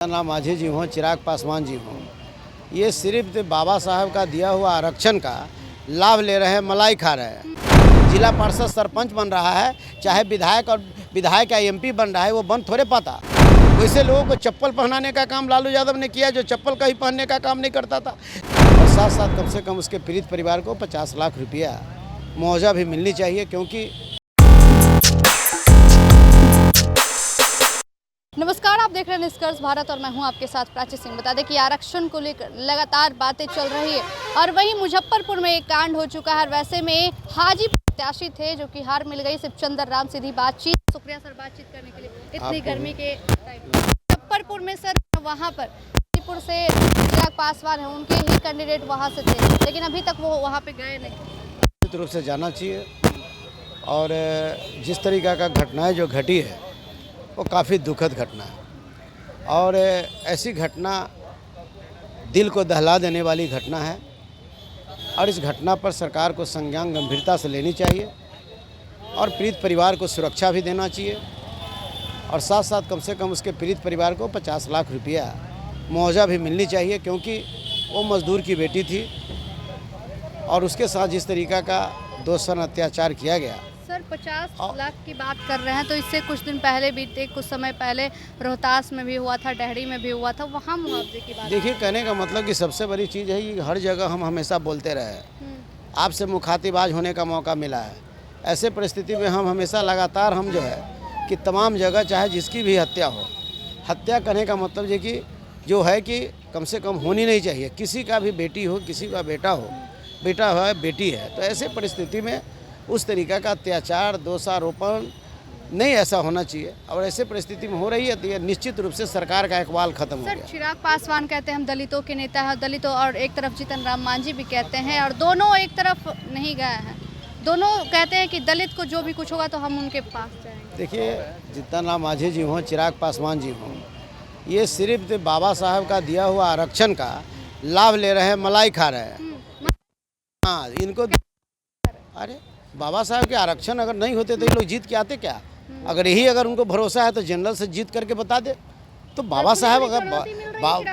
नाम माझी जी हूँ, चिराग पासवान जी हूँ। ये सिर्फ बाबा साहब का दिया हुआ आरक्षण का लाभ ले रहे हैं, मलाई खा रहे हैं। जिला पार्षद सरपंच बन रहा है, चाहे विधायक या एमपी बन रहा है, वो बन थोड़े पाता। वैसे लोगों को चप्पल पहनाने का काम लालू यादव ने किया, जो चप्पल का ही पहनने का काम नहीं करता था। और साथ साथ कम से कम उसके पीड़ित परिवार को 50 लाख रुपया मुआवजा भी मिलनी चाहिए, क्योंकि नमस्कार, आप देख रहे हैं निष्कर्ष भारत और मैं हूं आपके साथ प्राची सिंह। बता दें कि आरक्षण को लेकर लगातार बातें चल रही है और वहीं मुजफ्फरपुर में एक कांड हो चुका है। वैसे में हाजी प्रत्याशी थे जो कि हार मिल गई। सिर्फ चंदर राम सीधी बातचीत। शुक्रिया सर बातचीत करने के लिए इतनी गर्मी के टाइम। मुजफ्फरपुर में सर वहाँ पर हाजीपुर से चिराग पासवान है, उनके ही कैंडिडेट वहाँ से थे, लेकिन अभी तक वो वहाँ पे गए नहीं। निश्चित रूप से जाना चाहिए। और जिस तरीका का घटनाएं जो घटी है वो काफ़ी दुखद घटना है, और ऐसी घटना दिल को दहला देने वाली घटना है। और इस घटना पर सरकार को संज्ञान गंभीरता से लेनी चाहिए और पीड़ित परिवार को सुरक्षा भी देना चाहिए। और साथ साथ कम से कम उसके पीड़ित परिवार को 50 लाख रुपया मुआवजा भी मिलनी चाहिए, क्योंकि वो मजदूर की बेटी थी और उसके साथ जिस तरीका का दोषपूर्ण अत्याचार किया गया। सर 50 लाख की बात कर रहे हैं, तो इससे कुछ दिन पहले भी कुछ समय पहले रोहतास में भी हुआ था, डेहरी में भी हुआ था, वहाँ मुआवजे की बात। देखिए, कहने का मतलब कि सबसे बड़ी चीज़ है कि हर जगह हम हमेशा बोलते रहे, आपसे मुखातिब आज होने का मौका मिला है। ऐसे परिस्थिति में हम हमेशा लगातार हम जो है कि तमाम जगह चाहे जिसकी भी हत्या हो, हत्या करने का मतलब ये कि जो है कि कम से कम होनी नहीं चाहिए। किसी का भी बेटी हो, किसी का बेटा हो, बेटा है बेटी है, तो ऐसे परिस्थिति में उस तरीका का अत्याचार दोषारोपण नहीं ऐसा होना चाहिए। और ऐसे परिस्थिति में हो रही है तो ये निश्चित रूप से सरकार का इकबाल खत्म हो गया। चिराग पासवान कहते हैं हम दलितों के नेता हैं, दलितों, और एक तरफ जीतन राम मांझी भी कहते हैं, और दोनों एक तरफ नहीं गए हैं। दोनों कहते हैं कि दलित को जो भी कुछ होगा तो हम उनके पास जाएंगे। देखिए, जीतन राम मांझी जी हों, चिराग पासवान जी हों, ये सिर्फ बाबा साहब का दिया हुआ आरक्षण का लाभ ले रहे हैं, मलाई खा रहे हैं। हाँ, इनको अरे बाबा साहब के आरक्षण अगर नहीं होते तो ये लोग जीत के आते क्या? अगर उनको भरोसा है तो जनरल से जीत करके बता दे। तो बाबा साहब अगर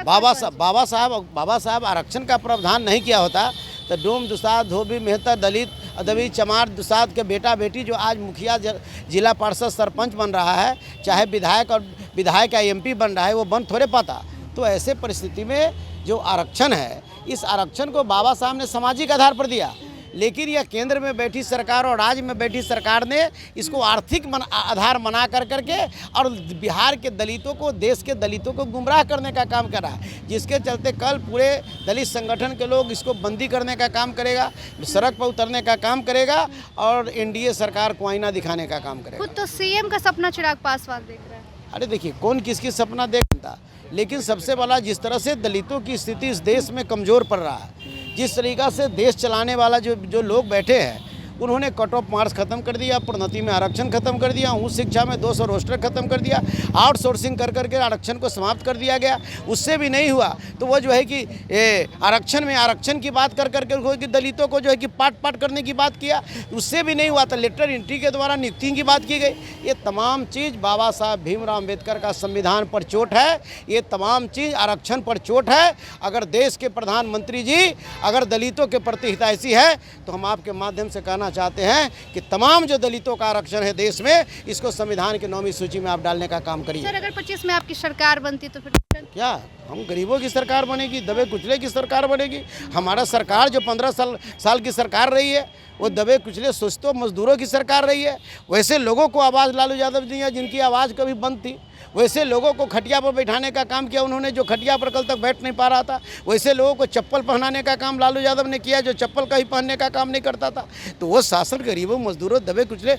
बाबा साहब आरक्षण का प्रावधान नहीं किया होता तो डोम दुसाद धोबी मेहता दलित अदबी चमार दुसाद के बेटा बेटी जो आज मुखिया जिला पार्षद सरपंच बन रहा है, चाहे विधायक या एमपी बन रहा है, वो बन थोड़े पाता। तो ऐसे परिस्थिति में जो आरक्षण है, इस आरक्षण को बाबा साहब ने सामाजिक आधार पर दिया, लेकिन यह केंद्र में बैठी सरकार और राज्य में बैठी सरकार ने इसको आर्थिक आधार बना करके और बिहार के दलितों को, देश के दलितों को गुमराह करने का काम कर रहा है, जिसके चलते कल पूरे दलित संगठन के लोग इसको बंदी करने का काम करेगा, सड़क पर उतरने का काम करेगा और एनडीए सरकार को आईना दिखाने का काम करेगा। खुद तो सीएम का सपना चिराग पासवान देख रहा है। अरे देखिए, कौन किसकी सपना देखता, लेकिन सबसे बड़ा जिस तरह से दलितों की स्थिति इस देश में कमज़ोर पड़ रहा है, जिस तरीक़ा से देश चलाने वाला जो लोग बैठे हैं, उन्होंने कट ऑफ मार्क्स खत्म कर दिया, प्रोन्नति में आरक्षण खत्म कर दिया, उच्च शिक्षा में 200 रोस्टर खत्म कर दिया, आउटसोर्सिंग कर करके आरक्षण को समाप्त कर दिया गया। उससे भी नहीं हुआ तो वो जो है कि आरक्षण की बात कर करके कि दलितों को जो है कि पाट करने की बात किया, उससे भी नहीं हुआ तो लेटर एंट्री के द्वारा नियुक्ति की बात की गई। ये तमाम चीज़ बाबा साहब भीमराव अम्बेडकर का संविधान पर चोट है, ये तमाम चीज़ आरक्षण पर चोट है। अगर देश के प्रधानमंत्री जी अगर दलितों के प्रति हितैषी है तो हम आपके माध्यम से कहना चाहते हैं कि तमाम जो दलितों का आरक्षण है देश में, इसको संविधान की 9वीं सूची में आप डालने का काम करिए। सर अगर 25 में आपकी सरकार बनती तो फिर क्या हम गरीबों की सरकार बनेगी, दबे कुचले की सरकार बनेगी? हमारा सरकार जो 15 साल की सरकार रही है, वो दबे कुचले सुस्तों मजदूरों की सरकार रही है। वैसे लोगों को आवाज़ लालू यादव दिया जिनकी आवाज़ कभी बंद थी, वैसे लोगों को खटिया पर बैठाने का काम किया उन्होंने जो खटिया पर कल तक बैठ नहीं पा रहा था। वैसे लोगों को चप्पल पहनाने का काम लालू यादव ने किया जो चप्पल का ही पहनने का काम नहीं करता था। तो वो शासन गरीबों मजदूरों दबे कुचले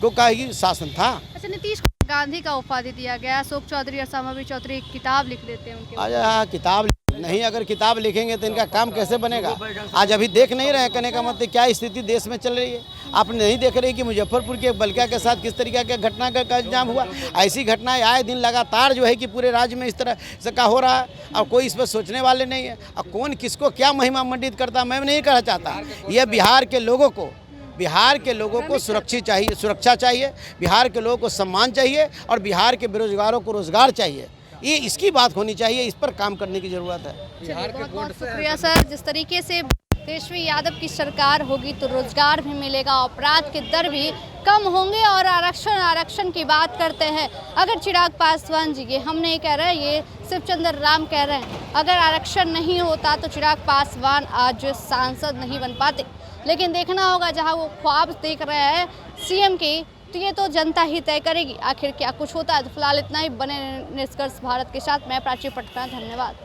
को का ही शासन था। अच्छा, नीतीश गांधी का उपाधि दिया गया, अशोक चौधरी और सामावी चौधरी एक किताब लिख देते हैं उनके। अच्छा, किताब नहीं, अगर किताब लिखेंगे तो इनका काम कैसे बनेगा? आज अभी देख नहीं रहे, कहने का मतलब क्या स्थिति देश में चल रही है। आप नहीं देख रहे कि मुजफ्फरपुर के बलिया के साथ किस तरीके के घटना का अंजाम हुआ। ऐसी घटनाएं आए दिन लगातार जो है कि पूरे राज्य में इस तरह से का हो रहा है और कोई इस पर सोचने वाले नहीं है। और कौन किसको क्या महिमा मंडित करता मैं नहीं कहना चाहता। यह बिहार के लोगों को सुरक्षा चाहिए, बिहार के लोगों को सम्मान चाहिए और बिहार के बेरोजगारों को रोजगार चाहिए। ये इसकी बात होनी चाहिए, इस पर काम करने की ज़रूरत है। चलिए, बहुत बहुत शुक्रिया सर। जिस तरीके से तेजस्वी यादव की सरकार होगी तो रोजगार भी मिलेगा, अपराध के दर भी कम होंगे और आरक्षण की बात करते हैं। अगर चिराग पासवान जी, ये हम नहीं कह रहे, ये सिर्फ चंद्र राम कह रहे हैं, अगर आरक्षण नहीं होता तो चिराग पासवान आज सांसद नहीं बन पाते। लेकिन देखना होगा, जहां वो ख्वाब देख रहे हैं सीएम की, तो ये तो जनता ही तय करेगी आखिर क्या कुछ होता है। तो फिलहाल इतना ही। बने निष्कर्ष भारत के साथ, मैं प्राची पटना, धन्यवाद।